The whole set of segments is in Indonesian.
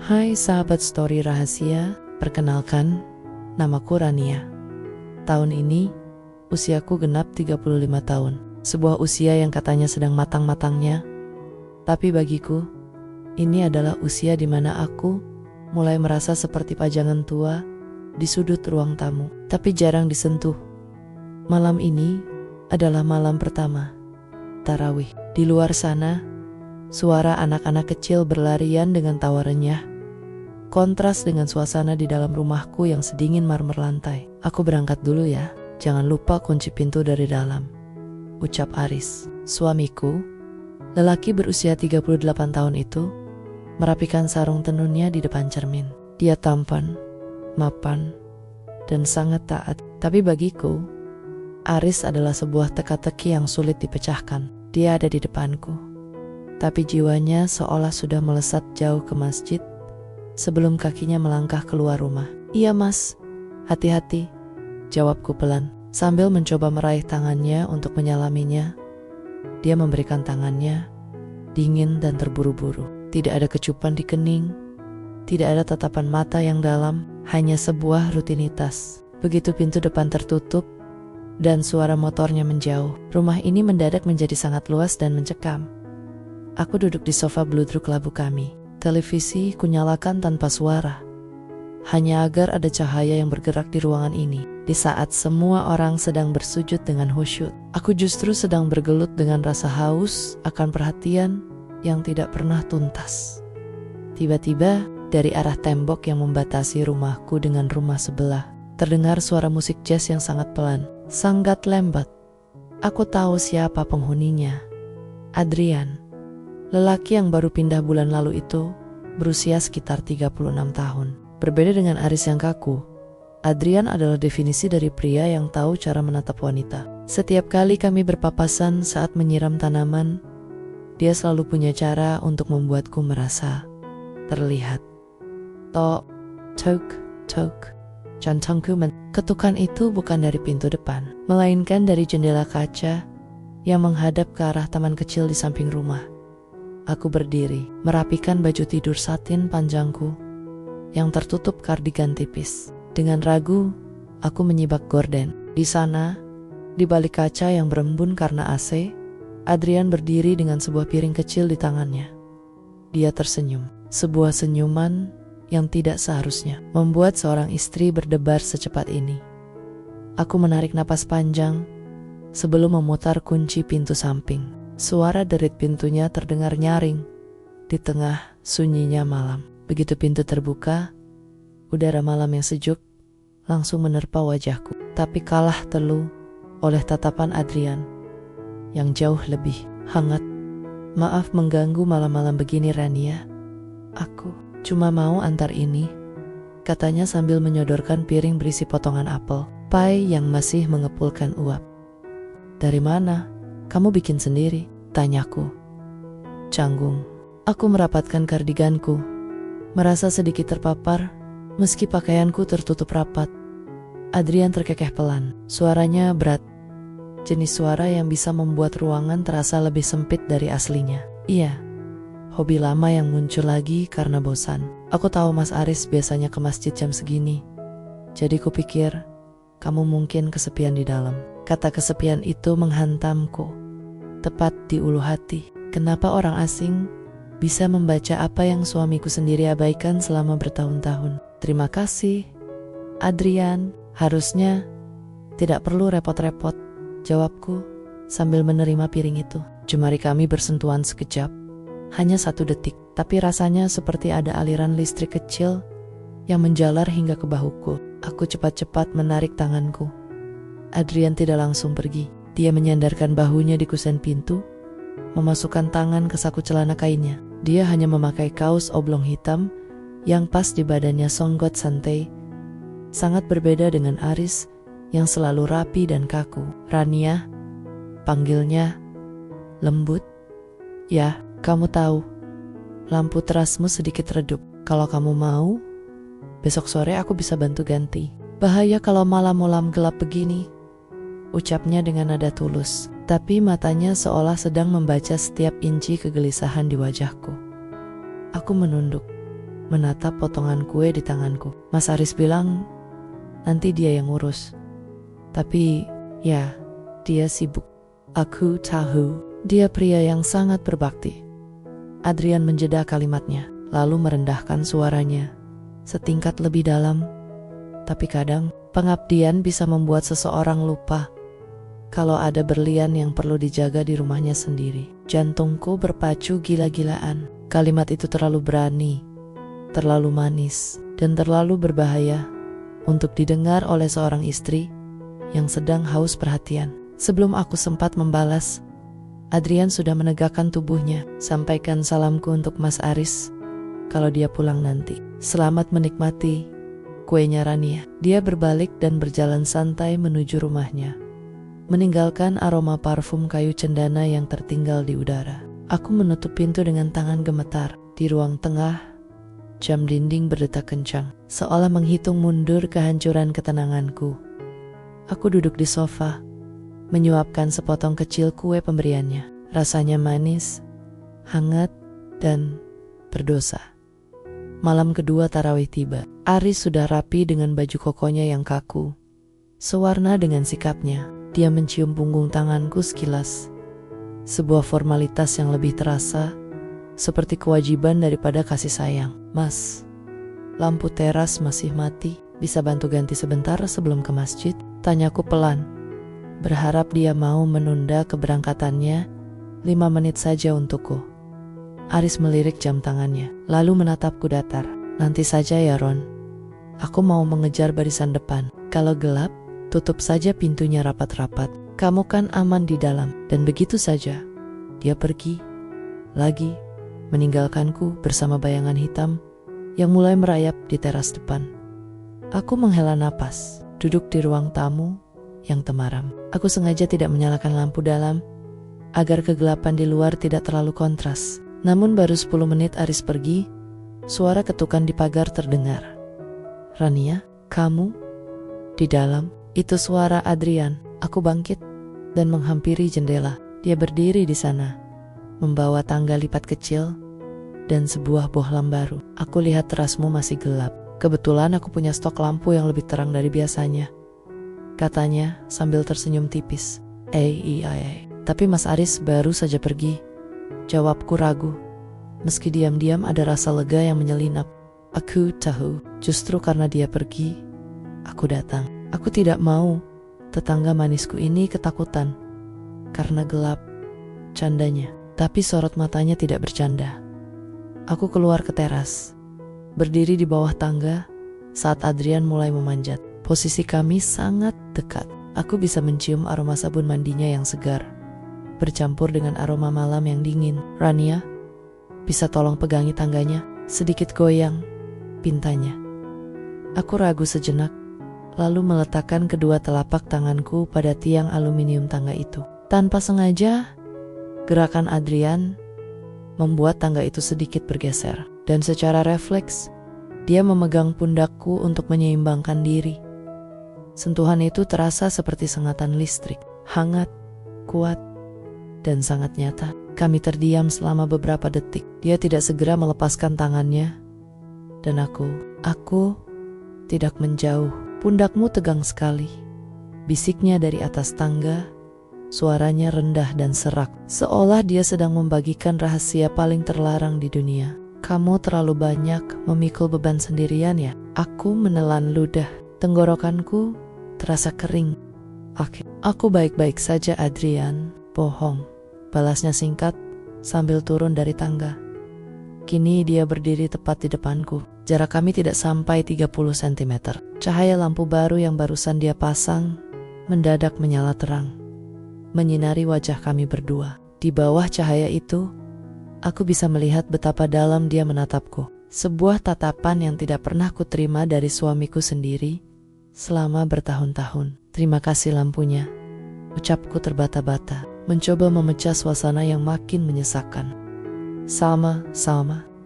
Hai sahabat story rahasia, perkenalkan, namaku Rania. Tahun ini, usiaku genap 35 tahun. Sebuah usia yang katanya sedang matang-matangnya. Tapi bagiku, ini adalah usia di mana aku mulai merasa seperti pajangan tua di sudut ruang tamu, tapi jarang disentuh. Malam ini adalah malam pertama tarawih. Di luar sana, suara anak-anak kecil berlarian dengan tawa renyah. Kontras dengan suasana di dalam rumahku yang sedingin marmer lantai. Aku berangkat dulu ya, jangan lupa kunci pintu dari dalam, ucap Aris, suamiku. Lelaki berusia 38 tahun itu merapikan sarung tenunnya di depan cermin. Dia tampan, mapan, dan sangat taat. Tapi bagiku, Aris adalah sebuah teka-teki yang sulit dipecahkan. Dia ada di depanku, tapi jiwanya seolah sudah melesat jauh ke masjid sebelum kakinya melangkah keluar rumah. Iya mas, hati-hati, jawabku pelan. Sambil mencoba meraih tangannya untuk menyalaminya, dia memberikan tangannya, dingin dan terburu-buru. Tidak ada kecupan di kening, tidak ada tatapan mata yang dalam, hanya sebuah rutinitas. Begitu pintu depan tertutup dan suara motornya menjauh, rumah ini mendadak menjadi sangat luas dan mencekam. Aku duduk di sofa bludruk labu kami. Televisi kunyalakan tanpa suara, hanya agar ada cahaya yang bergerak di ruangan ini. Di saat semua orang sedang bersujud dengan khusyuk, aku justru sedang bergelut dengan rasa haus akan perhatian yang tidak pernah tuntas. Tiba-tiba, dari arah tembok yang membatasi rumahku dengan rumah sebelah, terdengar suara musik jazz yang sangat pelan, sangat lambat. Aku tahu siapa penghuninya. Adrian. Lelaki yang baru pindah bulan lalu itu berusia sekitar 36 tahun. Berbeda dengan Aris yang kaku, Adrian adalah definisi dari pria yang tahu cara menatap wanita. Setiap kali kami berpapasan saat menyiram tanaman, dia selalu punya cara untuk membuatku merasa terlihat. Tok, tok, tok. Jantungku ketukan itu bukan dari pintu depan, melainkan dari jendela kaca yang menghadap ke arah taman kecil di samping rumah. Aku berdiri, merapikan baju tidur satin panjangku yang tertutup kardigan tipis. Dengan ragu, aku menyibak gorden. Di sana, di balik kaca yang berembun karena AC, Adrian berdiri dengan sebuah piring kecil di tangannya. Dia tersenyum, sebuah senyuman yang tidak seharusnya membuat seorang istri berdebar secepat ini. Aku menarik napas panjang sebelum memutar kunci pintu samping. Suara derit pintunya terdengar nyaring di tengah sunyinya malam. Begitu pintu terbuka, udara malam yang sejuk langsung menerpa wajahku. Tapi kalah telu oleh tatapan Adrian yang jauh lebih hangat. Maaf mengganggu malam-malam begini Rania. Aku cuma mau antar ini, katanya sambil menyodorkan piring berisi potongan apel pai yang masih mengepulkan uap. Dari mana? Kamu bikin sendiri? Tanyaku. Canggung. Aku merapatkan kardiganku, merasa sedikit terpapar meski pakaianku tertutup rapat. Adrian terkekeh pelan. Suaranya berat, jenis suara yang bisa membuat ruangan terasa lebih sempit dari aslinya. Iya, hobi lama yang muncul lagi karena bosan. Aku tahu Mas Aris biasanya ke masjid jam segini, jadi kupikir kamu mungkin kesepian di dalam. Kata kesepian itu menghantamku tepat di ulu hati. Kenapa orang asing bisa membaca apa yang suamiku sendiri abaikan selama bertahun-tahun? Terima kasih, Adrian. Harusnya tidak perlu repot-repot, jawabku sambil menerima piring itu. Jemari kami bersentuhan sekejap, hanya 1 detik, tapi rasanya seperti ada aliran listrik kecil yang menjalar hingga ke bahuku. Aku cepat-cepat menarik tanganku. Adrian tidak langsung pergi. Dia menyandarkan bahunya di kusen pintu, memasukkan tangan ke saku celana kainnya. Dia hanya memakai kaos oblong hitam yang pas di badannya songgot santai, sangat berbeda dengan Aris yang selalu rapi dan kaku. Rania, panggilnya lembut. Ya, kamu tahu, lampu terasmu sedikit redup. Kalau kamu mau, besok sore aku bisa bantu ganti. Bahaya kalau malam-malam gelap begini, ucapnya dengan nada tulus, tapi matanya seolah sedang membaca setiap inci kegelisahan di wajahku. Aku menunduk, menatap potongan kue di tanganku. Mas Aris bilang nanti dia yang ngurus. Tapi ya, dia sibuk. Aku tahu, dia pria yang sangat berbakti. Adrian menjeda kalimatnya, lalu merendahkan suaranya setingkat lebih dalam. Tapi kadang, pengabdian bisa membuat seseorang lupa kalau ada berlian yang perlu dijaga di rumahnya sendiri. Jantungku berpacu gila-gilaan. Kalimat itu terlalu berani, terlalu manis, dan terlalu berbahaya untuk didengar oleh seorang istri yang sedang haus perhatian. Sebelum aku sempat membalas, Adrian sudah menegakkan tubuhnya. Sampaikan salamku untuk Mas Aris kalau dia pulang nanti. Selamat menikmati kuenya Rania. Dia berbalik dan berjalan santai menuju rumahnya, meninggalkan aroma parfum kayu cendana yang tertinggal di udara. Aku menutup pintu dengan tangan gemetar. Di ruang tengah, jam dinding berdetak kencang, seolah menghitung mundur kehancuran ketenanganku. Aku duduk di sofa, menyuapkan sepotong kecil kue pemberiannya. Rasanya manis, hangat, dan berdosa. Malam kedua tarawih tiba. Aris sudah rapi dengan baju kokonya yang kaku, sewarna dengan sikapnya. Dia mencium punggung tanganku sekilas. Sebuah formalitas yang lebih terasa seperti kewajiban daripada kasih sayang. Mas, lampu teras masih mati. Bisa bantu ganti sebentar sebelum ke masjid? Tanyaku pelan, berharap dia mau menunda keberangkatannya 5 menit saja untukku. Aris melirik jam tangannya, lalu menatapku datar. Nanti saja ya Ron, aku mau mengejar barisan depan. Kalau gelap, tutup saja pintunya rapat-rapat. Kamu kan aman di dalam. Dan begitu saja, dia pergi lagi, meninggalkanku bersama bayangan hitam yang mulai merayap di teras depan. Aku menghela napas, duduk di ruang tamu yang temaram. Aku sengaja tidak menyalakan lampu dalam agar kegelapan di luar tidak terlalu kontras. Namun baru 10 menit Aris pergi, suara ketukan di pagar terdengar. Rania, kamu di dalam? Itu suara Adrian. Aku bangkit dan menghampiri jendela. Dia berdiri di sana, membawa tangga lipat kecil dan sebuah bohlam baru. Aku lihat terasmu masih gelap. Kebetulan aku punya stok lampu yang lebih terang dari biasanya, katanya sambil tersenyum tipis. Tapi Mas Aris baru saja pergi, jawabku ragu. Meski diam-diam ada rasa lega yang menyelinap. Aku tahu, justru karena dia pergi, aku datang. Aku tidak mau tetangga manisku ini ketakutan karena gelap, candanya. Tapi sorot matanya tidak bercanda. Aku keluar ke teras, berdiri di bawah tangga saat Adrian mulai memanjat. Posisi kami sangat dekat. Aku bisa mencium aroma sabun mandinya yang segar, bercampur dengan aroma malam yang dingin. Rania, bisa tolong pegangi tangganya? Sedikit goyang, pintanya. Aku ragu sejenak, lalu meletakkan kedua telapak tanganku pada tiang aluminium tangga itu. Tanpa sengaja, gerakan Adrian membuat tangga itu sedikit bergeser. Dan secara refleks, dia memegang pundakku untuk menyeimbangkan diri. Sentuhan itu terasa seperti sengatan listrik, hangat, kuat, dan sangat nyata. Kami terdiam selama beberapa detik. Dia tidak segera melepaskan tangannya, dan aku tidak menjauh. Pundakmu tegang sekali, bisiknya dari atas tangga. Suaranya rendah dan serak, seolah dia sedang membagikan rahasia paling terlarang di dunia. Kamu terlalu banyak memikul beban sendirian ya? Aku menelan ludah. Tenggorokanku terasa kering. Aku baik-baik saja Adrian. Bohong, balasnya singkat sambil turun dari tangga. Kini dia berdiri tepat di depanku. Jarak kami tidak sampai 30 cm. Cahaya lampu baru yang barusan dia pasang mendadak menyala terang, menyinari wajah kami berdua. Di bawah cahaya itu, aku bisa melihat betapa dalam dia menatapku. Sebuah tatapan yang tidak pernah kuterima dari suamiku sendiri selama bertahun-tahun. Terima kasih lampunya, ucapku terbata-bata, mencoba memecah suasana yang makin menyesakkan. Sama,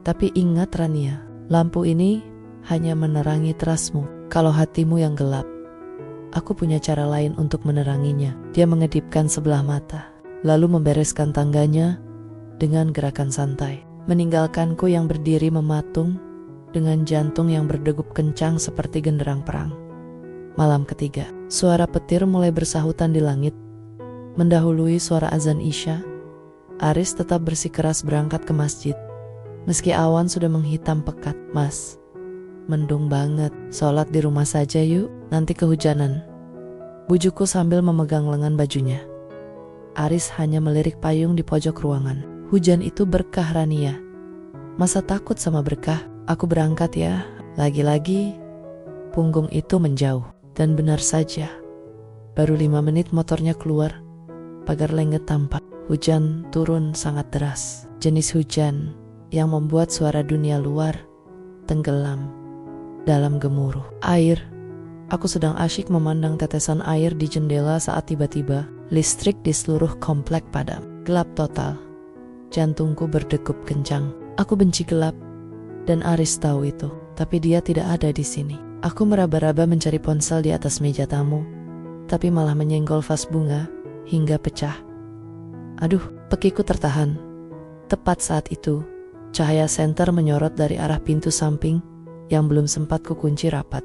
tapi ingat Rania, lampu ini hanya menerangi terasmu. Kalau hatimu yang gelap, aku punya cara lain untuk meneranginya. Dia mengedipkan sebelah mata, lalu membereskan tangganya dengan gerakan santai, meninggalkanku yang berdiri mematung dengan jantung yang berdegup kencang seperti genderang perang. Malam ketiga, suara petir mulai bersahutan di langit. Mendahului suara azan Isya, Aris tetap bersikeras berangkat ke masjid. Meski awan sudah menghitam pekat. Mas, mendung banget, sholat di rumah saja yuk, nanti kehujanan. Bujukku sambil memegang lengan bajunya. Aris hanya melirik payung di pojok ruangan. Hujan itu berkah Rania. Masa takut sama berkah? Aku berangkat ya. Lagi-lagi punggung itu menjauh. Dan benar saja, baru 5 menit motornya keluar, pagar lenget tampak. Hujan turun sangat deras. Jenis hujan yang membuat suara dunia luar tenggelam dalam gemuruh. Air. Aku sedang asyik memandang tetesan air di jendela saat tiba-tiba listrik di seluruh komplek padam. Gelap total. Jantungku berdegup kencang. Aku benci gelap, dan Aris tahu itu. Tapi dia tidak ada di sini. Aku meraba-raba mencari ponsel di atas meja tamu, tapi malah menyenggol vas bunga hingga pecah. Aduh, pekiku tertahan. Tepat saat itu, cahaya senter menyorot dari arah pintu samping yang belum sempat kukunci rapat.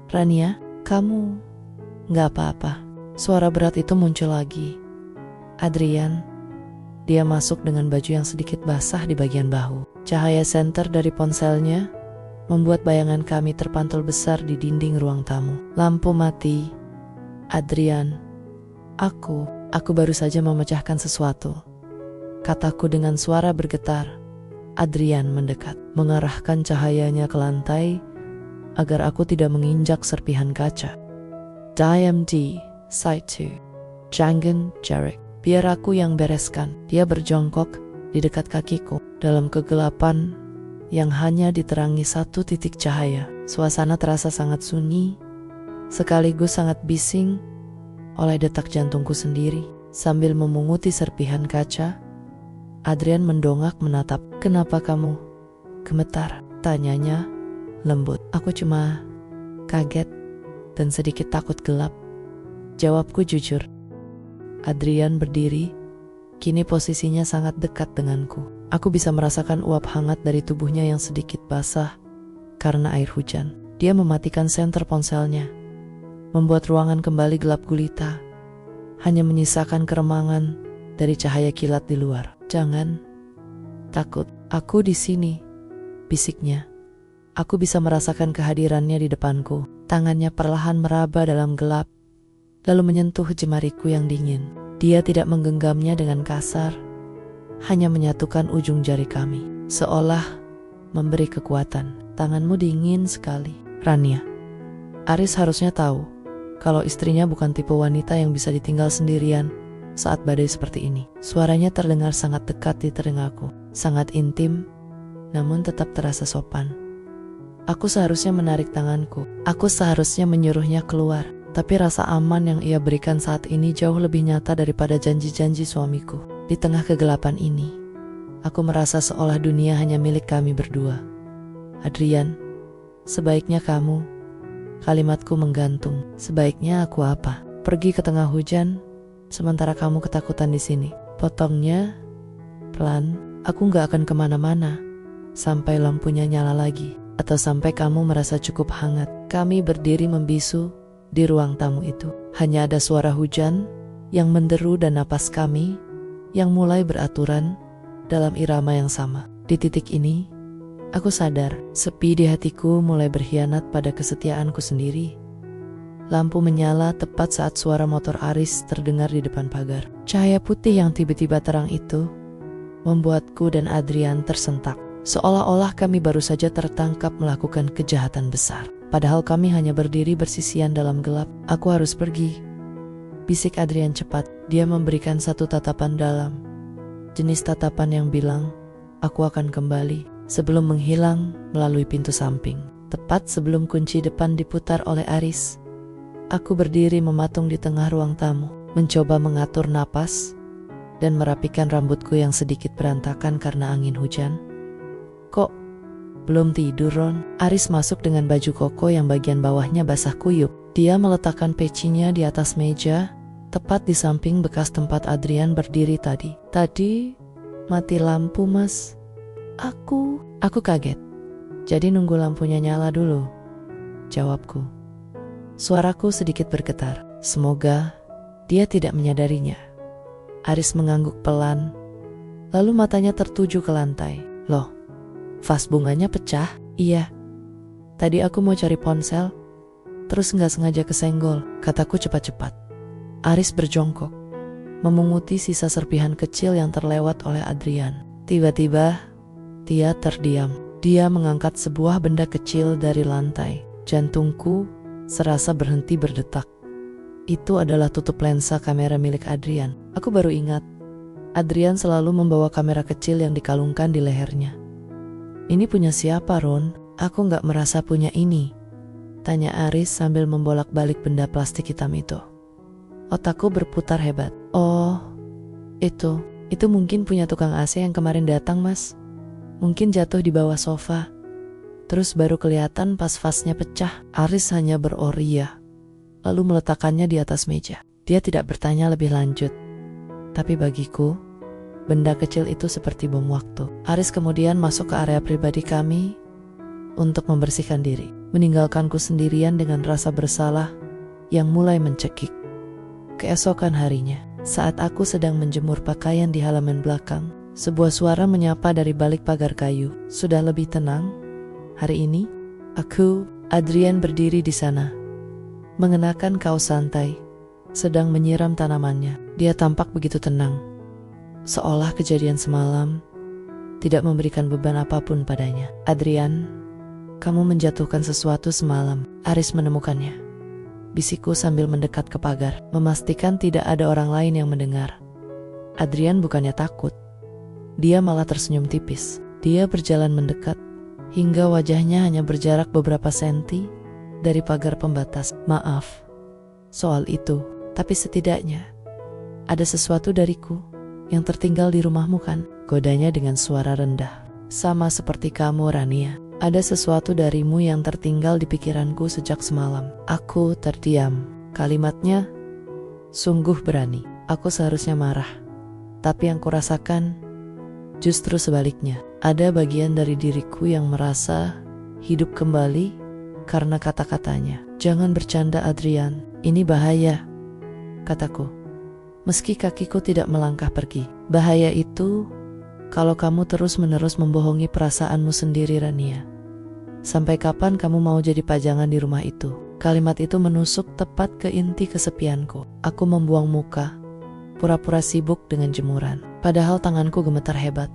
Rania, kamu gak apa-apa. Suara berat itu muncul lagi. Adrian. Dia masuk dengan baju yang sedikit basah di bagian bahu. Cahaya senter dari ponselnya membuat bayangan kami terpantul besar di dinding ruang tamu. Lampu mati. Adrian. Aku baru saja memecahkan sesuatu. Kataku dengan suara bergetar. Adrian mendekat, mengarahkan cahayanya ke lantai agar aku tidak menginjak serpihan kaca. DMD, Side 2. Jangan, Jarek. Biar aku yang bereskan. Dia berjongkok di dekat kakiku. Dalam kegelapan yang hanya diterangi satu titik cahaya, suasana terasa sangat sunyi, sekaligus sangat bising oleh detak jantungku sendiri. Sambil memunguti serpihan kaca, Adrian mendongak menatap. Kenapa kamu gemetar? Tanyanya lembut. Aku cuma kaget dan sedikit takut gelap. Jawabku jujur. Adrian berdiri, kini posisinya sangat dekat denganku. Aku bisa merasakan uap hangat dari tubuhnya yang sedikit basah karena air hujan. Dia mematikan senter ponselnya, membuat ruangan kembali gelap gulita, hanya menyisakan keremangan dari cahaya kilat di luar. Jangan takut, aku di sini, bisiknya. Aku bisa merasakan kehadirannya di depanku. Tangannya perlahan meraba dalam gelap, lalu menyentuh jemariku yang dingin. Dia tidak menggenggamnya dengan kasar, hanya menyatukan ujung jari kami, seolah memberi kekuatan. Tanganmu dingin sekali, Rania. Aris harusnya tahu kalau istrinya bukan tipe wanita yang bisa ditinggal sendirian saat badai seperti ini. Suaranya terdengar sangat dekat di telingaku, sangat intim, namun tetap terasa sopan. Aku seharusnya menarik tanganku. Aku seharusnya menyuruhnya keluar. Tapi rasa aman yang ia berikan saat ini jauh lebih nyata daripada janji-janji suamiku. Di tengah kegelapan ini, aku merasa seolah dunia hanya milik kami berdua. Adrian, sebaiknya kamu. Kalimatku menggantung. Sebaiknya aku apa? Pergi ke tengah hujan, sementara kamu ketakutan di sini. Potongnya pelan. Aku gak akan kemana-mana sampai lampunya nyala lagi, atau sampai kamu merasa cukup hangat. Kami berdiri membisu di ruang tamu itu. Hanya ada suara hujan yang menderu dan napas kami yang mulai beraturan dalam irama yang sama. Di titik ini, aku sadar sepi di hatiku mulai berkhianat pada kesetiaanku sendiri. Lampu menyala tepat saat suara motor Aris terdengar di depan pagar. Cahaya putih yang tiba-tiba terang itu membuatku dan Adrian tersentak. Seolah-olah kami baru saja tertangkap melakukan kejahatan besar. Padahal kami hanya berdiri bersisian dalam gelap. Aku harus pergi, bisik Adrian cepat. Dia memberikan satu tatapan dalam, jenis tatapan yang bilang, aku akan kembali, sebelum menghilang melalui pintu samping. Tepat sebelum kunci depan diputar oleh Aris, aku berdiri mematung di tengah ruang tamu, mencoba mengatur napas dan merapikan rambutku yang sedikit berantakan karena angin hujan. Kok belum tidur, Ron? Aris masuk dengan baju koko yang bagian bawahnya basah kuyup. Dia meletakkan pecinya di atas meja, tepat di samping bekas tempat Adrian berdiri tadi. Tadi mati lampu, Mas. Aku kaget. Jadi nunggu lampunya nyala dulu, jawabku. Suaraku sedikit bergetar. Semoga dia tidak menyadarinya. Aris mengangguk pelan, lalu matanya tertuju ke lantai. Loh, vas bunganya pecah? Iya. Tadi aku mau cari ponsel, terus nggak sengaja kesenggol, kataku cepat-cepat. Aris berjongkok, memunguti sisa serpihan kecil yang terlewat oleh Adrian. Tiba-tiba, dia terdiam. Dia mengangkat sebuah benda kecil dari lantai. Jantungku serasa berhenti berdetak. Itu adalah tutup lensa kamera milik Adrian. Aku baru ingat, Adrian selalu membawa kamera kecil yang dikalungkan di lehernya. Ini punya siapa, Ron? Aku nggak merasa punya ini, tanya Aris sambil membolak-balik benda plastik hitam itu. Otakku berputar hebat. Oh, itu mungkin punya tukang AC yang kemarin datang, Mas. Mungkin jatuh di bawah sofa, terus baru kelihatan pas vasnya pecah. Aris hanya beroria, lalu meletakkannya di atas meja. Dia tidak bertanya lebih lanjut. Tapi bagiku, benda kecil itu seperti bom waktu. Aris kemudian masuk ke area pribadi kami untuk membersihkan diri, meninggalkanku sendirian dengan rasa bersalah yang mulai mencekik. Keesokan harinya, saat aku sedang menjemur pakaian di halaman belakang, sebuah suara menyapa dari balik pagar kayu. Sudah lebih tenang hari ini? Adrian berdiri di sana, mengenakan kaos santai, sedang menyiram tanamannya. Dia tampak begitu tenang, seolah kejadian semalam tidak memberikan beban apapun padanya. Adrian, kamu menjatuhkan sesuatu semalam. Aris menemukannya, bisikku sambil mendekat ke pagar, memastikan tidak ada orang lain yang mendengar. Adrian bukannya takut, dia malah tersenyum tipis. Dia berjalan mendekat, hingga wajahnya hanya berjarak beberapa senti dari pagar pembatas. Maaf soal itu, tapi setidaknya ada sesuatu dariku yang tertinggal di rumahmu, kan? Godanya dengan suara rendah. Sama seperti kamu, Rania. Ada sesuatu darimu yang tertinggal di pikiranku sejak semalam. Aku terdiam. Kalimatnya sungguh berani. Aku seharusnya marah, tapi yang kurasakan justru sebaliknya. Ada bagian dari diriku yang merasa hidup kembali karena kata-katanya. Jangan bercanda, Adrian. Ini bahaya, kataku, meski kakiku tidak melangkah pergi. Bahaya itu kalau kamu terus-menerus membohongi perasaanmu sendiri, Rania. Sampai kapan kamu mau jadi pajangan di rumah itu? Kalimat itu menusuk tepat ke inti kesepianku. Aku membuang muka, pura-pura sibuk dengan jemuran, padahal tanganku gemetar hebat.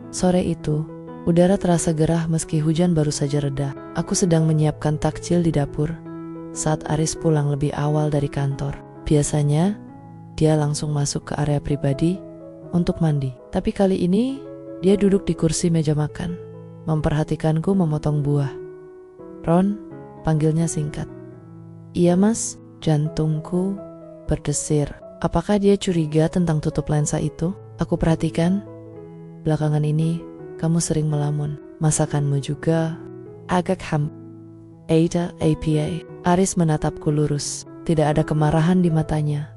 Sore itu, udara terasa gerah meski hujan baru saja reda. Aku sedang menyiapkan takjil di dapur saat Aris pulang lebih awal dari kantor. Biasanya, dia langsung masuk ke area pribadi untuk mandi. Tapi kali ini, dia duduk di kursi meja makan, memperhatikanku memotong buah. Ron, panggilnya singkat. Iya, Mas. Jantungku berdesir. Apakah dia curiga tentang tutup lensa itu? Aku perhatikan, belakangan ini kamu sering melamun. Masakanmu juga agak Ada apa? Aris menatapku lurus. Tidak ada kemarahan di matanya,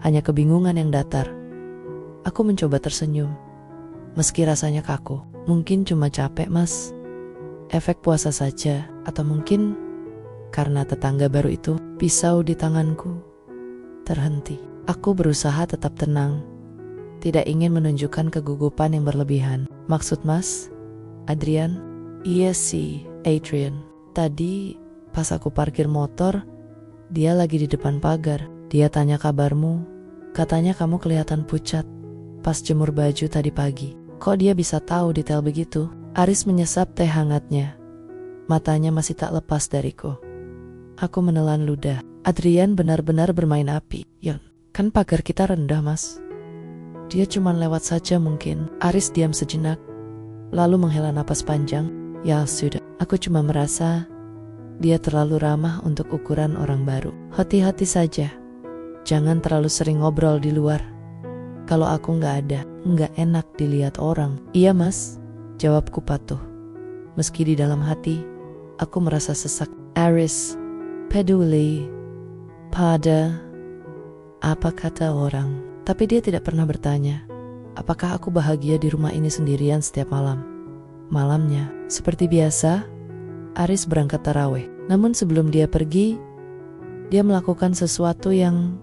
hanya kebingungan yang datar. Aku mencoba tersenyum, meski rasanya kaku. Mungkin cuma capek, Mas. Efek puasa saja. Atau mungkin karena tetangga baru itu. Pisau di tanganku terhenti. Aku berusaha tetap tenang, tidak ingin menunjukkan kegugupan yang berlebihan. Maksud Mas, Adrian? Iya sih, Adrian. Tadi pas aku parkir motor, dia lagi di depan pagar. Dia tanya kabarmu, katanya kamu kelihatan pucat pas jemur baju tadi pagi. Kok dia bisa tahu detail begitu? Aris menyesap teh hangatnya. Matanya masih tak lepas dariku. Aku menelan ludah. Adrian benar-benar bermain api. Ya, kan pagar kita rendah, Mas. Dia cuma lewat saja mungkin. Aris diam sejenak, lalu menghela napas panjang. Ya sudah, aku cuma merasa dia terlalu ramah untuk ukuran orang baru. Hati-hati saja, jangan terlalu sering ngobrol di luar. Kalau aku nggak enak dilihat orang. Iya, Mas, jawabku patuh. Meski di dalam hati, aku merasa sesak. Aris peduli pada apa kata orang. Tapi dia tidak pernah bertanya, apakah aku bahagia di rumah ini sendirian setiap malam. Malamnya, seperti biasa, Aris berangkat tarawih. Namun sebelum dia pergi, dia melakukan sesuatu yang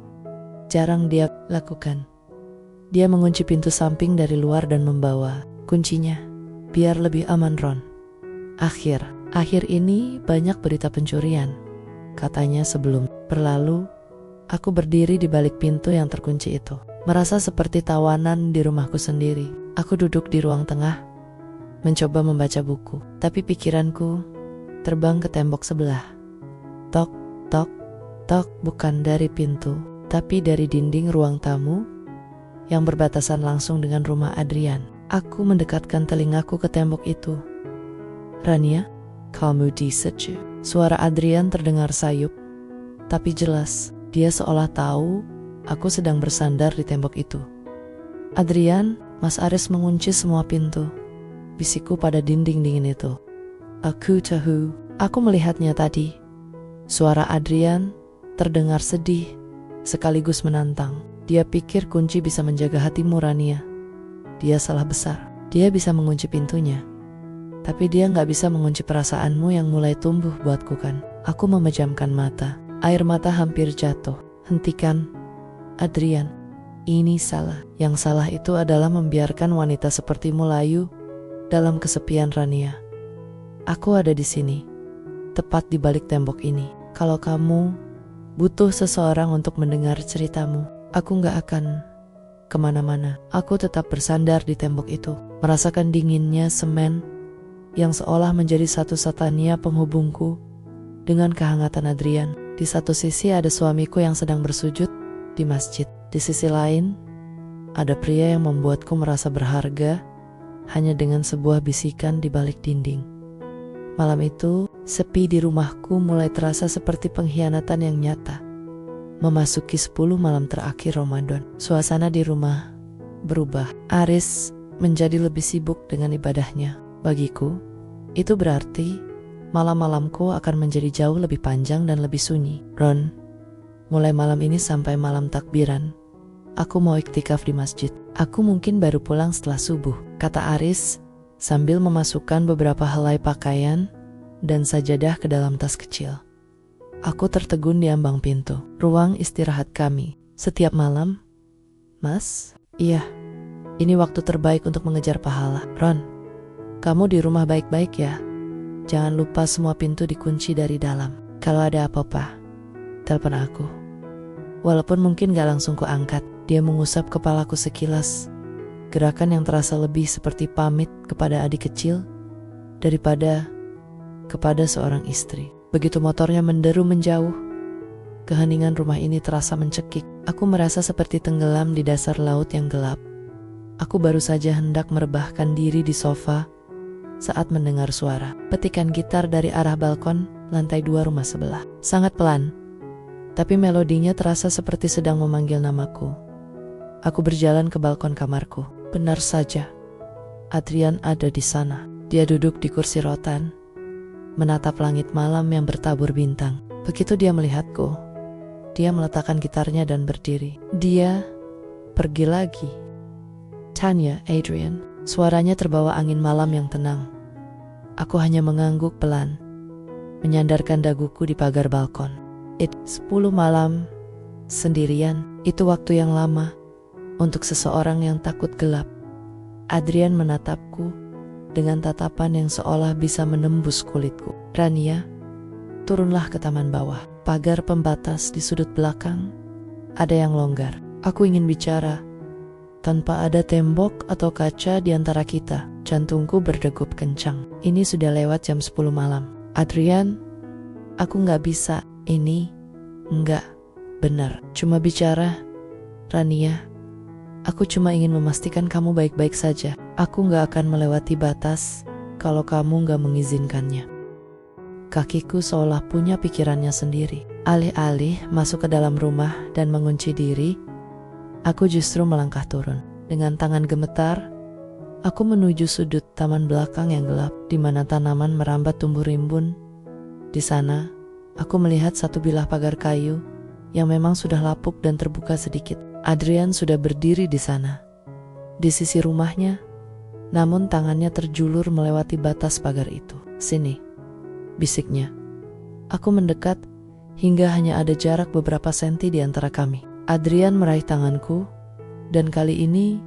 jarang dia lakukan. Dia mengunci pintu samping dari luar dan membawa kuncinya, biar lebih aman, Ron. Akhir ini banyak berita pencurian. Katanya sebelum berlalu, aku berdiri di balik pintu yang terkunci itu, merasa seperti tawanan di rumahku sendiri. Aku duduk di ruang tengah, mencoba membaca buku, tapi pikiranku terbang ke tembok sebelah. Tok, tok, tok, bukan dari pintu, tapi dari dinding ruang tamu yang berbatasan langsung dengan rumah Adrian. Aku mendekatkan telingaku ke tembok itu. Rania, kamu di situ. Suara Adrian terdengar sayup, tapi jelas. Dia seolah tahu aku sedang bersandar di tembok itu. Adrian, Mas Aris mengunci semua pintu. Bisikku pada dinding dingin itu. Aku tahu, aku melihatnya tadi. Suara Adrian terdengar sedih, sekaligus menantang. Dia pikir kunci bisa menjaga hatimu, Rania. Dia salah besar. Dia bisa mengunci pintunya, tapi dia gak bisa mengunci perasaanmu yang mulai tumbuh buatku kan. Aku memejamkan mata. Air mata hampir jatuh. Hentikan, Adrian. Ini salah. Yang salah itu adalah membiarkan wanita sepertimu layu dalam kesepian, Rania. Aku ada di sini, tepat di balik tembok ini. Kalau kamu butuh seseorang untuk mendengar ceritamu, aku gak akan kemana-mana. Aku tetap bersandar di tembok itu, merasakan dinginnya semen yang seolah menjadi satu-satunya penghubungku dengan kehangatan Adrian. Di satu sisi ada suamiku yang sedang bersujud di masjid. Di sisi lain, ada pria yang membuatku merasa berharga hanya dengan sebuah bisikan di balik dinding. Malam itu, sepi di rumahku mulai terasa seperti pengkhianatan yang nyata. Memasuki 10 malam terakhir Ramadan, suasana di rumah berubah. Aris menjadi lebih sibuk dengan ibadahnya. Bagiku, itu berarti malam-malamku akan menjadi jauh lebih panjang dan lebih sunyi. Ron, mulai malam ini sampai malam takbiran, aku mau iktikaf di masjid. Aku mungkin baru pulang setelah subuh, kata Aris sambil memasukkan beberapa helai pakaian dan sajadah ke dalam tas kecil. Aku tertegun di ambang pintu ruang istirahat kami. Setiap malam, Mas? Iya, ini waktu terbaik untuk mengejar pahala. Ron, kamu di rumah baik-baik ya? Jangan lupa semua pintu dikunci dari dalam. Kalau ada apa-apa, telepon aku. Walaupun mungkin gak langsung kuangkat. Dia mengusap kepalaku sekilas. Gerakan yang terasa lebih seperti pamit kepada adik kecil daripada kepada seorang istri. Begitu motornya menderu menjauh, keheningan rumah ini terasa mencekik. Aku merasa seperti tenggelam di dasar laut yang gelap. Aku baru saja hendak merebahkan diri di sofa saat mendengar suara petikan gitar dari arah balkon lantai 2 rumah sebelah. Sangat pelan, tapi melodinya terasa seperti sedang memanggil namaku. Aku berjalan ke balkon kamarku. Benar saja, Adrian ada di sana. Dia duduk di kursi rotan, menatap langit malam yang bertabur bintang. Begitu dia melihatku, dia meletakkan gitarnya dan berdiri. Dia pergi lagi. Tanya, Adrian. Suaranya terbawa angin malam yang tenang. Aku hanya mengangguk pelan, menyandarkan daguku di pagar balkon. 10 malam sendirian, itu waktu yang lama untuk seseorang yang takut gelap. Adrian menatapku dengan tatapan yang seolah bisa menembus kulitku. Rania, turunlah ke taman bawah. Pagar pembatas di sudut belakang ada yang longgar. Aku ingin bicara tanpa ada tembok atau kaca di antara kita. Jantungku berdegup kencang. Ini sudah lewat jam 10 malam. Adrian, aku gak bisa. Ini enggak benar. Cuma bicara, Rania. Aku cuma ingin memastikan kamu baik-baik saja. Aku gak akan melewati batas kalau kamu gak mengizinkannya. Kakiku seolah punya pikirannya sendiri. Alih-alih masuk ke dalam rumah dan mengunci diri, aku justru melangkah turun. Dengan tangan gemetar, aku menuju sudut taman belakang yang gelap, di mana tanaman merambat tumbuh rimbun. Di sana, aku melihat satu bilah pagar kayu yang memang sudah lapuk dan terbuka sedikit. Adrian sudah berdiri di sana. Di sisi rumahnya, Namun tangannya terjulur melewati batas pagar itu. "Sini," bisiknya. Aku mendekat hingga hanya ada jarak beberapa senti di antara kami. Adrian meraih tanganku, dan kali ini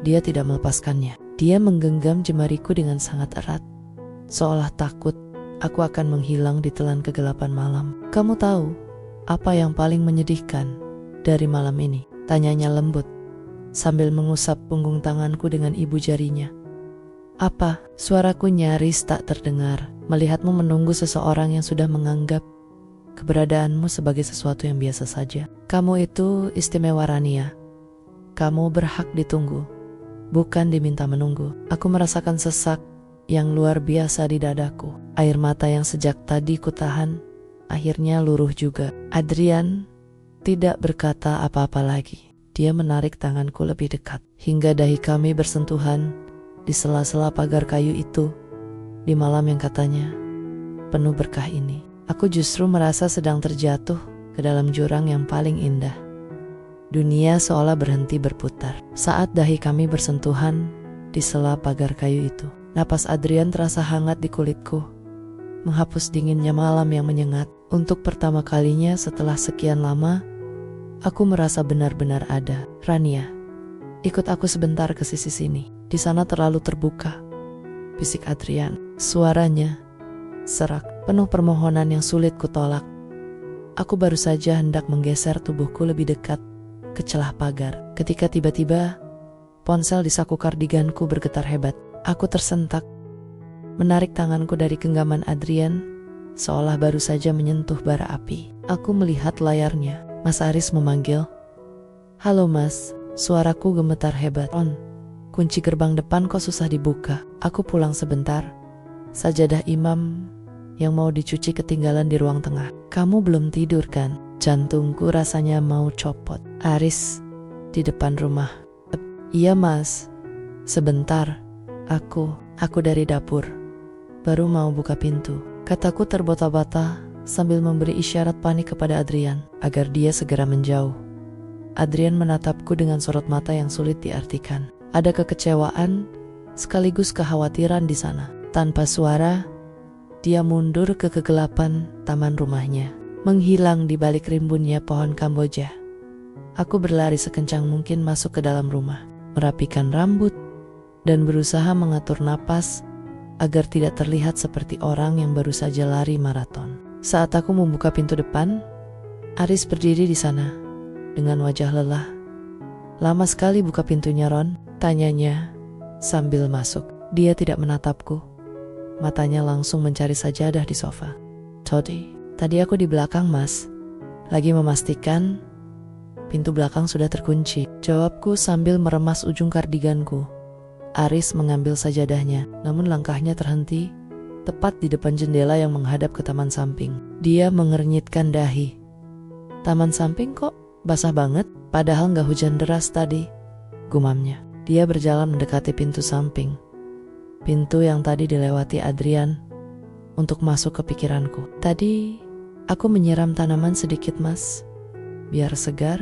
dia tidak melepaskannya. Dia menggenggam jemariku dengan sangat erat, seolah takut aku akan menghilang di telan kegelapan malam. "Kamu tahu apa yang paling menyedihkan dari malam ini?" tanyanya lembut, sambil mengusap punggung tanganku dengan ibu jarinya. "Apa?" Suaraku nyaris tak terdengar. "Melihatmu menunggu seseorang yang sudah menganggap keberadaanmu sebagai sesuatu yang biasa saja. Kamu itu istimewa, Rania. Kamu berhak ditunggu, bukan diminta menunggu." Aku merasakan sesak yang luar biasa di dadaku. Air mata yang sejak tadi kutahan akhirnya luruh juga. Adrian tidak berkata apa-apa lagi. Dia menarik tanganku lebih dekat hingga dahi kami bersentuhan di sela-sela pagar kayu itu di malam yang katanya penuh berkah ini. Aku justru merasa sedang terjatuh ke dalam jurang yang paling indah. Dunia seolah berhenti berputar saat dahi kami bersentuhan di sela pagar kayu itu. Napas Adrian terasa hangat di kulitku, menghapus dinginnya malam yang menyengat. Untuk pertama kalinya setelah sekian lama, aku merasa benar-benar ada. "Rania, ikut aku sebentar ke sisi sini. Di sana terlalu terbuka," bisik Adrian. Suaranya serak, penuh permohonan yang sulit kutolak. Aku baru saja hendak menggeser tubuhku lebih dekat ke celah pagar, ketika tiba-tiba ponsel di saku kardiganku bergetar hebat. Aku tersentak, menarik tanganku dari genggaman Adrian, seolah baru saja menyentuh bara api. Aku melihat layarnya. Mas Aris memanggil. "Halo Mas," suaraku gemetar hebat. "On, kunci gerbang depan kok susah dibuka. Aku pulang sebentar. Sajadah imam yang mau dicuci ketinggalan di ruang tengah." "Kamu belum tidur kan?" Jantungku rasanya mau copot. "Aris di depan rumah." "Iya Mas, sebentar. Aku dari dapur. Baru mau buka pintu," kataku terbata-bata sambil memberi isyarat panik kepada Adrian agar dia segera menjauh. Adrian menatapku dengan sorot mata yang sulit diartikan. Ada kekecewaan sekaligus kekhawatiran di sana. Tanpa suara, dia mundur ke kegelapan taman rumahnya, menghilang di balik rimbunnya pohon Kamboja. Aku berlari sekencang mungkin masuk ke dalam rumah, merapikan rambut, dan berusaha mengatur napas agar tidak terlihat seperti orang yang baru saja lari maraton. Saat aku membuka pintu depan, Aris berdiri di sana dengan wajah lelah. "Lama sekali buka pintunya, Ron?" tanyanya sambil masuk. Dia tidak menatapku. Matanya langsung mencari sajadah di sofa. Tadi aku di belakang, Mas. Lagi memastikan pintu belakang sudah terkunci," jawabku sambil meremas ujung kardiganku. Aris mengambil sajadahnya, namun langkahnya terhenti tepat di depan jendela yang menghadap ke taman samping. Dia mengernyitkan dahi. "Taman samping kok basah banget, padahal nggak hujan deras tadi," gumamnya. Dia berjalan mendekati pintu samping, pintu yang tadi dilewati Adrian, untuk masuk ke pikiranku. "Tadi aku menyiram tanaman sedikit, Mas, biar segar."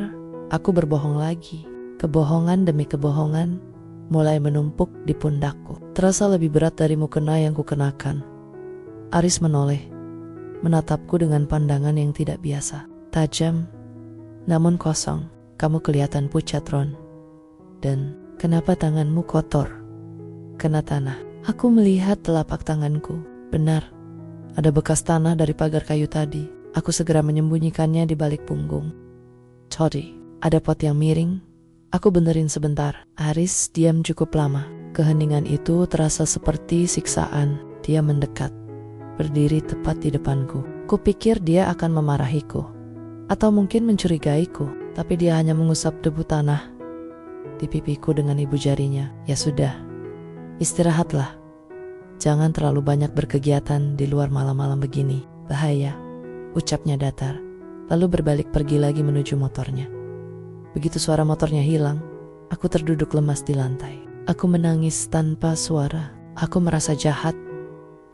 Aku berbohong lagi. Kebohongan demi kebohongan mulai menumpuk di pundakku. Terasa lebih berat dari mukena yang kukenakan. Aris menoleh, menatapku dengan pandangan yang tidak biasa. Tajam, namun kosong. "Kamu kelihatan pucat, Ron. Dan kenapa tanganmu kotor? Kena tanah." Aku melihat telapak tanganku. Benar, ada bekas tanah dari pagar kayu tadi. Aku segera menyembunyikannya di balik punggung. "Sorry, ada pot yang miring. Aku benerin sebentar." Aris diam cukup lama. Keheningan itu terasa seperti siksaan. Dia mendekat, berdiri tepat di depanku. Kupikir dia akan memarahiku, atau mungkin mencurigaiku, tapi dia hanya mengusap debu tanah di pipiku dengan ibu jarinya. "Ya sudah, istirahatlah. Jangan terlalu banyak berkegiatan di luar malam-malam begini. Bahaya," ucapnya datar, lalu berbalik pergi lagi menuju motornya. Begitu suara motornya hilang, aku terduduk lemas di lantai. Aku menangis tanpa suara. Aku merasa jahat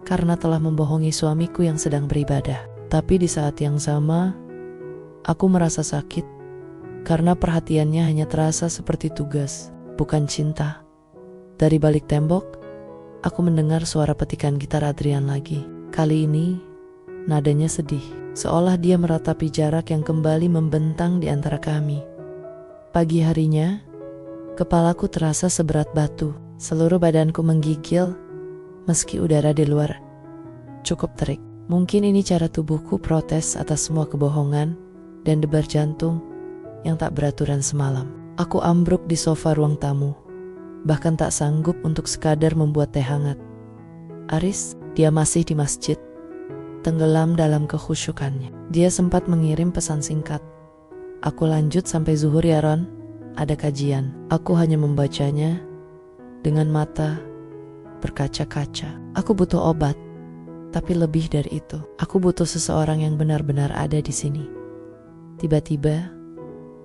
karena telah membohongi suamiku yang sedang beribadah. Tapi di saat yang sama, aku merasa sakit karena perhatiannya hanya terasa seperti tugas, bukan cinta. Dari balik tembok, aku mendengar suara petikan gitar Adrian lagi. Kali ini, nadanya sedih, seolah dia meratapi jarak yang kembali membentang di antara kami. Pagi harinya, kepalaku terasa seberat batu. Seluruh badanku menggigil, meski udara di luar cukup terik. Mungkin ini cara tubuhku protes atas semua kebohongan dan debar jantung yang tak beraturan semalam. Aku ambruk di sofa ruang tamu, bahkan tak sanggup untuk sekadar membuat teh hangat. Aris, dia masih di masjid, tenggelam dalam kekhusyukannya. Dia sempat mengirim pesan singkat. Aku lanjut sampai zuhur ya Ron, ada kajian. Aku hanya membacanya dengan mata berkaca-kaca. Aku butuh obat, tapi lebih dari itu, aku butuh seseorang yang benar-benar ada di sini. Tiba-tiba,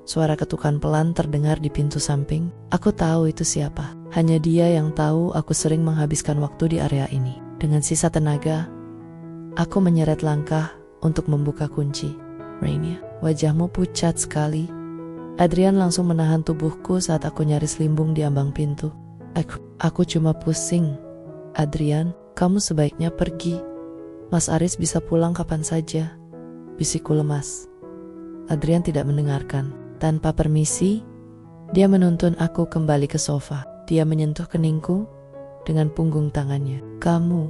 suara ketukan pelan terdengar di pintu samping. Aku tahu itu siapa. Hanya dia yang tahu aku sering menghabiskan waktu di area ini. Dengan sisa tenaga, aku menyeret langkah untuk membuka kunci. Rainia, wajahmu pucat sekali. Adrian langsung menahan tubuhku saat aku nyaris limbung di ambang pintu. Aku cuma pusing. Adrian, kamu sebaiknya pergi. Mas Aris bisa pulang kapan saja, bisikku lemas. Adrian tidak mendengarkan. Tanpa permisi, dia menuntun aku kembali ke sofa. Dia menyentuh keningku dengan punggung tangannya. Kamu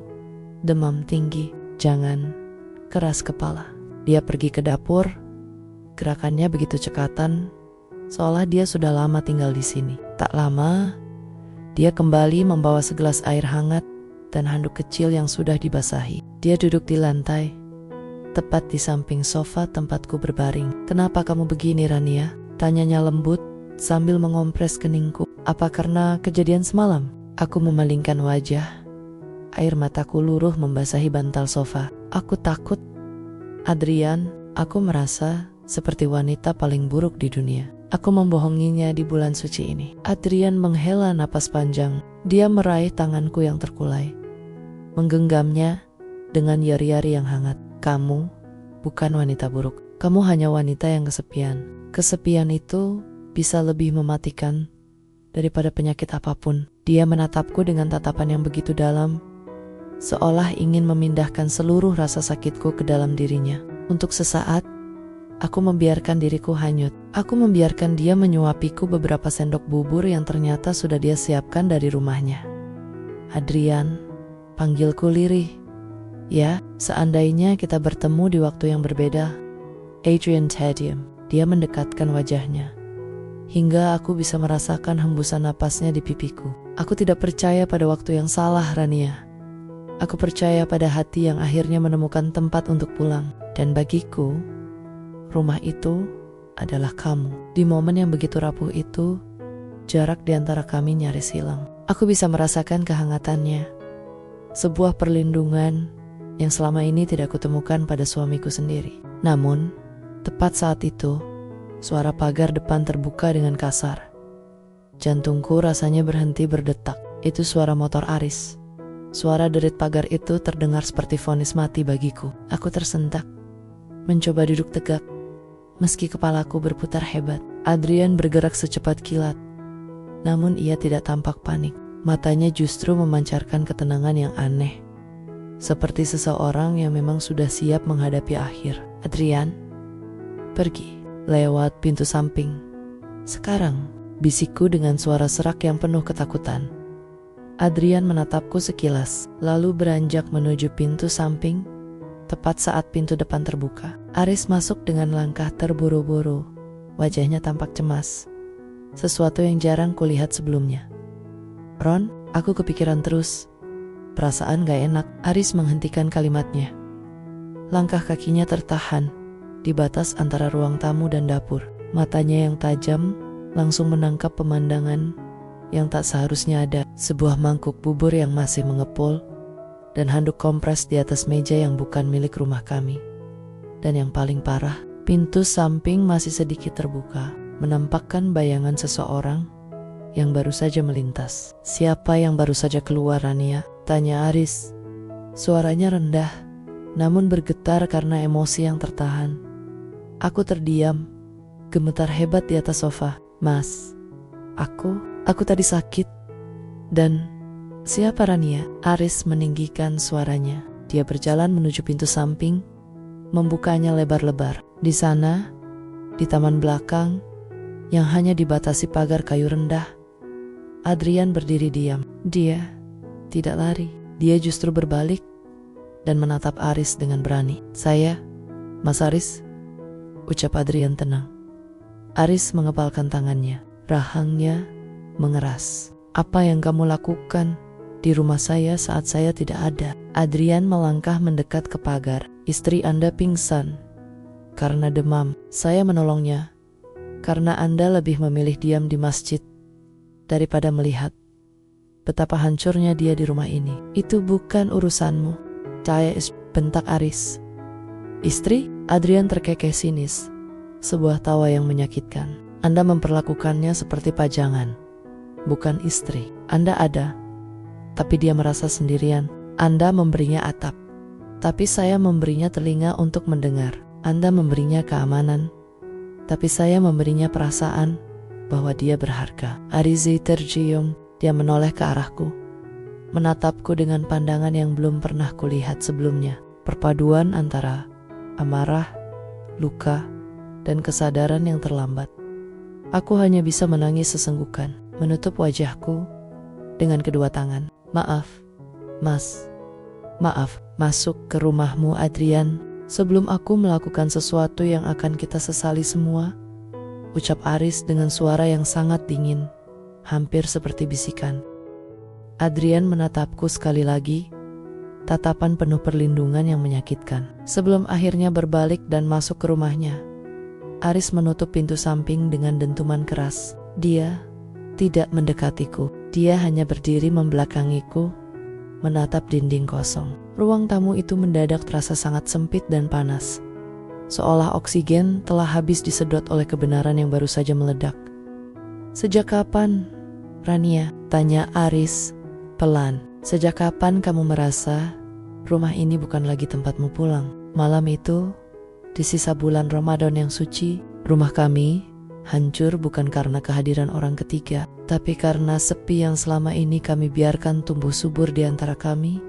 demam tinggi, jangan keras kepala. Dia pergi ke dapur. Gerakannya begitu cekatan, seolah dia sudah lama tinggal di sini. Tak lama, dia kembali membawa segelas air hangat dan handuk kecil yang sudah dibasahi. Dia duduk di lantai, tepat di samping sofa tempatku berbaring. Kenapa kamu begini, Rania? Tanyanya lembut sambil mengompres keningku. Apa karena kejadian semalam? Aku memalingkan wajah. Air mataku luruh membasahi bantal sofa. Aku takut. Adrian, aku merasa seperti wanita paling buruk di dunia. Aku membohonginya di bulan suci ini. Adrian menghela napas panjang. Dia meraih tanganku yang terkulai, menggenggamnya dengan yari-yari yang hangat. Kamu bukan wanita buruk. Kamu hanya wanita yang kesepian. Kesepian itu bisa lebih mematikan daripada penyakit apapun. Dia menatapku dengan tatapan yang begitu dalam, seolah ingin memindahkan seluruh rasa sakitku ke dalam dirinya. Untuk sesaat, aku membiarkan diriku hanyut. Aku membiarkan dia menyuapiku beberapa sendok bubur yang ternyata sudah dia siapkan dari rumahnya. Adrian, panggilku lirih. Ya, seandainya kita bertemu di waktu yang berbeda. Adrian Tedium. Dia mendekatkan wajahnya, hingga aku bisa merasakan hembusan napasnya di pipiku. Aku tidak percaya pada waktu yang salah, Rania. Aku percaya pada hati yang akhirnya menemukan tempat untuk pulang. Dan bagiku, rumah itu adalah kamu. Di momen yang begitu rapuh itu, jarak di antara kami nyaris hilang. Aku bisa merasakan kehangatannya. Sebuah perlindungan yang selama ini tidak kutemukan pada suamiku sendiri. Namun, tepat saat itu, suara pagar depan terbuka dengan kasar. Jantungku rasanya berhenti berdetak. Itu suara motor Aris. Suara derit pagar itu terdengar seperti vonis mati bagiku. Aku tersentak, mencoba duduk tegak, meski kepalaku berputar hebat. Adrian bergerak secepat kilat, namun ia tidak tampak panik. Matanya justru memancarkan ketenangan yang aneh, seperti seseorang yang memang sudah siap menghadapi akhir. Adrian, pergi lewat pintu samping sekarang, bisikku dengan suara serak yang penuh ketakutan. Adrian menatapku sekilas, lalu beranjak menuju pintu samping. Tepat saat pintu depan terbuka, Aris masuk dengan langkah terburu-buru. Wajahnya tampak cemas, sesuatu yang jarang kulihat sebelumnya. Ron, aku kepikiran terus. Perasaan gak enak. Aris menghentikan kalimatnya. Langkah kakinya tertahan di batas antara ruang tamu dan dapur. Matanya yang tajam langsung menangkap pemandangan yang tak seharusnya ada. Sebuah mangkuk bubur yang masih mengepul, dan handuk kompres di atas meja yang bukan milik rumah kami. Dan yang paling parah, pintu samping masih sedikit terbuka, menampakkan bayangan seseorang yang baru saja melintas. Siapa yang baru saja keluar, Rania? Tanya Aris. Suaranya rendah, namun bergetar karena emosi yang tertahan. Aku terdiam, gemetar hebat di atas sofa. Mas, aku tadi sakit. Dan siapa Rania? Aris meninggikan suaranya. Dia berjalan menuju pintu samping, membukanya lebar-lebar. Di sana, di taman belakang, yang hanya dibatasi pagar kayu rendah, Adrian berdiri diam. Dia tidak lari. Dia justru berbalik dan menatap Aris dengan berani. "Saya, Mas Aris," ucap Adrian tenang. Aris mengepalkan tangannya. Rahangnya mengeras. "Apa yang kamu lakukan di rumah saya saat saya tidak ada?" Adrian melangkah mendekat ke pagar. "Istri Anda pingsan karena demam. Saya menolongnya karena Anda lebih memilih diam di masjid daripada melihat betapa hancurnya dia di rumah ini. Itu bukan urusanmu." "Saya," bentak Aris. "Istri?" Adrian terkekeh sinis. Sebuah tawa yang menyakitkan. "Anda memperlakukannya seperti pajangan, bukan istri. Anda ada, tapi dia merasa sendirian. Anda memberinya atap, tapi saya memberinya telinga untuk mendengar. Anda memberinya keamanan, tapi saya memberinya perasaan bahwa dia berharga." Arizi tercium. Dia menoleh ke arahku, menatapku dengan pandangan yang belum pernah kulihat sebelumnya. Perpaduan antara amarah, luka, dan kesadaran yang terlambat. Aku hanya bisa menangis sesenggukan, menutup wajahku dengan kedua tangan. "Maaf, Mas. Maaf." "Masuk ke rumahmu, Adrian, sebelum aku melakukan sesuatu yang akan kita sesali semua," ucap Aris dengan suara yang sangat dingin, hampir seperti bisikan. Adrian menatapku sekali lagi, tatapan penuh perlindungan yang menyakitkan. Sebelum akhirnya berbalik dan masuk ke rumahnya, Aris menutup pintu samping dengan dentuman keras. Dia tidak mendekatiku. Dia hanya berdiri membelakangiku, menatap dinding kosong. Ruang tamu itu mendadak terasa sangat sempit dan panas, seolah oksigen telah habis disedot oleh kebenaran yang baru saja meledak. "Sejak kapan, Rania?" tanya Aris pelan. "Sejak kapan kamu merasa rumah ini bukan lagi tempatmu pulang?" Malam itu, di sisa bulan Ramadan yang suci, rumah kami hancur bukan karena kehadiran orang ketiga, tapi karena sepi yang selama ini kami biarkan tumbuh subur di antara kami.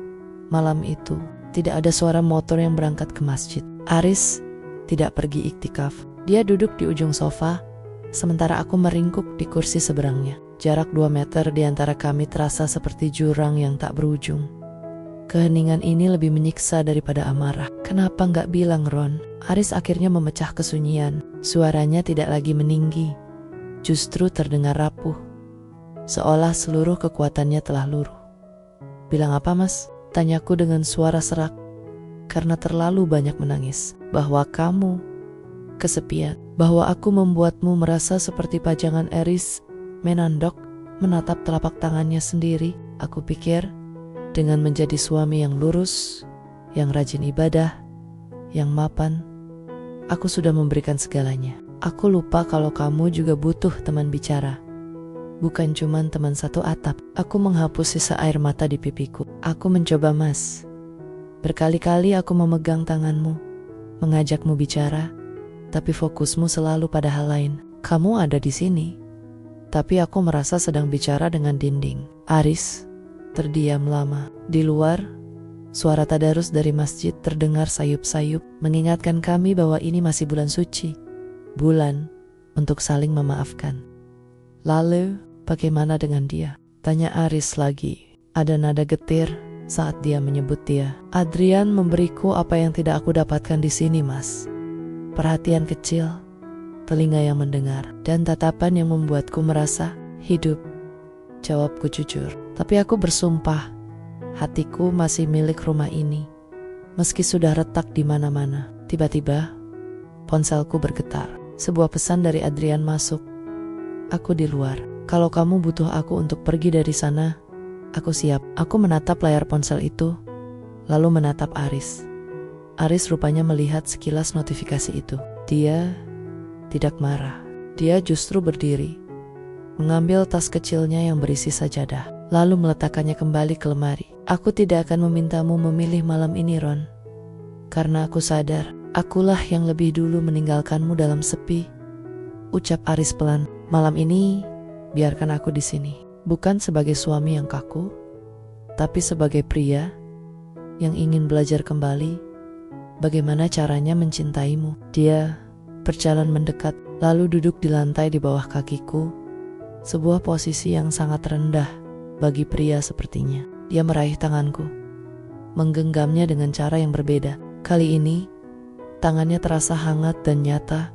Malam itu, tidak ada suara motor yang berangkat ke masjid. Aris tidak pergi iktikaf. Dia duduk di ujung sofa, sementara aku meringkuk di kursi seberangnya. Jarak 2 meter di antara kami terasa seperti jurang yang tak berujung. Keheningan ini lebih menyiksa daripada amarah. "Kenapa nggak bilang, Ron?" Aris akhirnya memecah kesunyian. Suaranya tidak lagi meninggi, justru terdengar rapuh, seolah seluruh kekuatannya telah luruh. "Bilang apa, Mas?" tanyaku dengan suara serak, karena terlalu banyak menangis. "Bahwa kamu kesepian, bahwa aku membuatmu merasa seperti pajangan." Aris menandok, menatap telapak tangannya sendiri. Aku pikir, dengan menjadi suami yang lurus, yang rajin ibadah, yang mapan, aku sudah memberikan segalanya. Aku lupa kalau kamu juga butuh teman bicara, bukan cuma teman satu atap. Aku menghapus sisa air mata di pipiku. "Aku mencoba, Mas. Berkali-kali aku memegang tanganmu, mengajakmu bicara, tapi fokusmu selalu pada hal lain. Kamu ada di sini, tapi aku merasa sedang bicara dengan dinding." Aris terdiam lama. Di luar, suara tadarus dari masjid terdengar sayup-sayup, mengingatkan kami bahwa ini masih bulan suci, bulan untuk saling memaafkan. "Lalu, bagaimana dengan dia?" tanya Aris lagi. Ada nada getir saat dia menyebut dia. "Adrian memberiku apa yang tidak aku dapatkan di sini, Mas. Perhatian kecil, telinga yang mendengar, dan tatapan yang membuatku merasa hidup," jawabku jujur. "Tapi aku bersumpah, hatiku masih milik rumah ini, meski sudah retak di mana-mana." Tiba-tiba, ponselku bergetar. Sebuah pesan dari Adrian masuk. "Aku di luar. Kalau kamu butuh aku untuk pergi dari sana, aku siap." Aku menatap layar ponsel itu, lalu menatap Aris. Aris rupanya melihat sekilas notifikasi itu. Dia tidak marah. Dia justru berdiri, mengambil tas kecilnya yang berisi sajadah, lalu meletakkannya kembali ke lemari. "Aku tidak akan memintamu memilih malam ini, Ron, karena aku sadar akulah yang lebih dulu meninggalkanmu dalam sepi," ucap Aris pelan. "Malam ini biarkan aku di sini." Bukan sebagai suami yang kaku, tapi sebagai pria yang ingin belajar kembali bagaimana caranya mencintaimu. Dia berjalan mendekat, lalu duduk di lantai di bawah kakiku, sebuah posisi yang sangat rendah bagi pria sepertinya. Dia meraih tanganku, menggenggamnya dengan cara yang berbeda. Kali ini, tangannya terasa hangat dan nyata.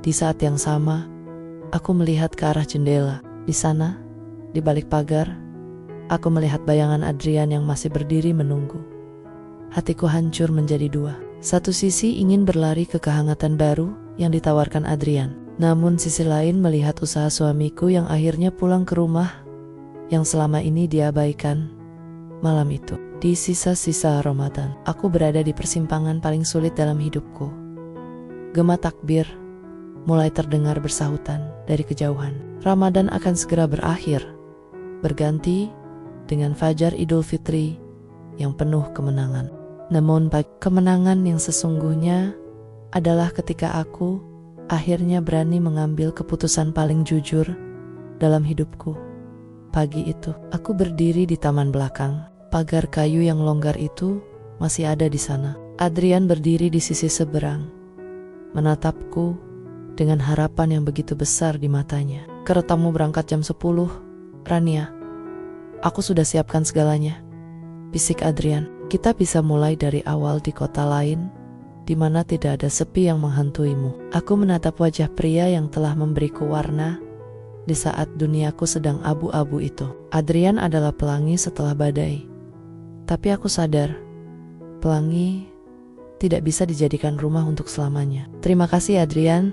Di saat yang sama, aku melihat ke arah jendela. Di sana, di balik pagar, aku melihat bayangan Adrian yang masih berdiri menunggu. Hatiku hancur menjadi dua. Satu sisi ingin berlari ke kehangatan baru yang ditawarkan Adrian. Namun sisi lain melihat usaha suamiku yang akhirnya pulang ke rumah yang selama ini diabaikan. Malam itu, di sisa-sisa Ramadan, aku berada di persimpangan paling sulit dalam hidupku. Gema takbir mulai terdengar bersahutan dari kejauhan. Ramadan akan segera berakhir, berganti dengan fajar Idul Fitri yang penuh kemenangan. Namun kemenangan yang sesungguhnya adalah ketika aku akhirnya berani mengambil keputusan paling jujur dalam hidupku. Pagi itu, aku berdiri di taman belakang. Pagar kayu yang longgar itu masih ada di sana. Adrian berdiri di sisi seberang, menatapku dengan harapan yang begitu besar di matanya. Keretamu berangkat jam 10, Rania. Aku sudah siapkan segalanya, bisik Adrian. Kita bisa mulai dari awal di kota lain, di mana tidak ada sepi yang menghantuimu. Aku menatap wajah pria yang telah memberiku warna di saat duniaku sedang abu-abu itu. Adrian adalah pelangi setelah badai. Tapi aku sadar, pelangi tidak bisa dijadikan rumah untuk selamanya. Terima kasih Adrian,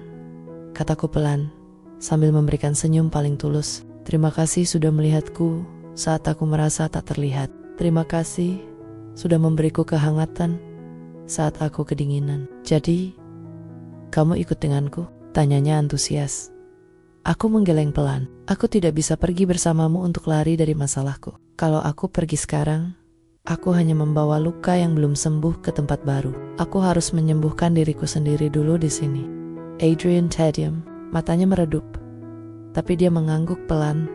kataku pelan, sambil memberikan senyum paling tulus. Terima kasih sudah melihatku saat aku merasa tak terlihat. Terima kasih sudah memberiku kehangatan saat aku kedinginan. Jadi, kamu ikut denganku? Tanyanya antusias. Aku menggeleng pelan. Aku tidak bisa pergi bersamamu untuk lari dari masalahku. Kalau aku pergi sekarang, aku hanya membawa luka yang belum sembuh ke tempat baru. Aku harus menyembuhkan diriku sendiri dulu di sini. Adrian terdiam, matanya meredup. Tapi dia mengangguk pelan,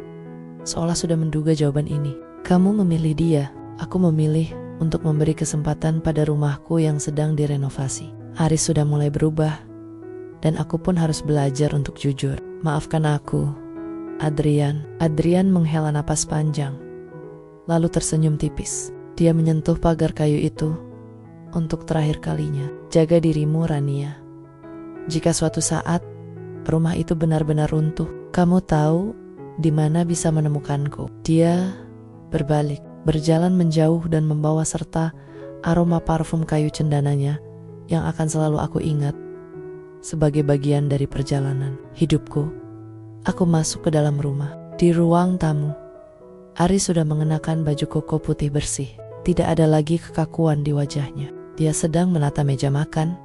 seolah sudah menduga jawaban ini. Kamu memilih dia, aku memilih untuk memberi kesempatan pada rumahku yang sedang direnovasi. Aris sudah mulai berubah, dan aku pun harus belajar untuk jujur. Maafkan aku, Adrian. Adrian menghela napas panjang, lalu tersenyum tipis. Dia menyentuh pagar kayu itu untuk terakhir kalinya. Jaga dirimu, Rania. Jika suatu saat rumah itu benar-benar runtuh, kamu tahu di mana bisa menemukanku. Dia berbalik, berjalan menjauh dan membawa serta aroma parfum kayu cendananya yang akan selalu aku ingat sebagai bagian dari perjalanan hidupku. Aku masuk ke dalam rumah. Di ruang tamu, Aris sudah mengenakan baju koko putih bersih. Tidak ada lagi kekakuan di wajahnya. Dia sedang menata meja makan,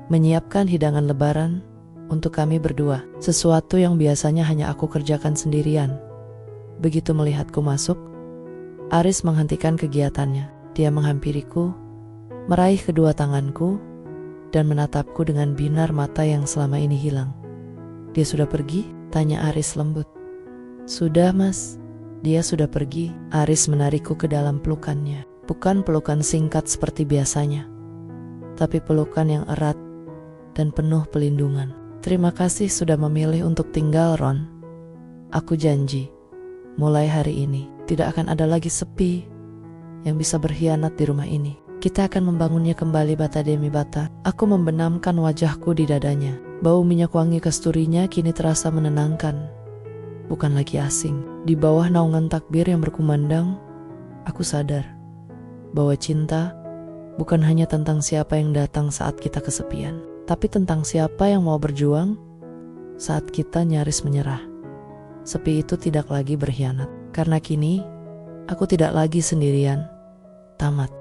menyiapkan hidangan lebaran untuk kami berdua, sesuatu yang biasanya hanya aku kerjakan sendirian. Begitu melihatku masuk, Aris menghentikan kegiatannya. Dia menghampiriku, meraih kedua tanganku, dan menatapku dengan binar mata yang selama ini hilang. Dia sudah pergi? Tanya Aris lembut. Sudah mas, dia sudah pergi. Aris menarikku ke dalam pelukannya. Bukan pelukan singkat seperti biasanya, tapi pelukan yang erat dan penuh pelindungan. Terima kasih sudah memilih untuk tinggal, Ron. Aku janji, mulai hari ini tidak akan ada lagi sepi yang bisa berkhianat di rumah ini. Kita akan membangunnya kembali bata demi bata. Aku membenamkan wajahku di dadanya. Bau minyak wangi kasturinya kini terasa menenangkan, bukan lagi asing. Di bawah naungan takbir yang berkumandang, aku sadar bahwa cinta bukan hanya tentang siapa yang datang saat kita kesepian, tapi tentang siapa yang mau berjuang saat kita nyaris menyerah. Sepi itu tidak lagi berkhianat, karena kini aku tidak lagi sendirian. Tamat.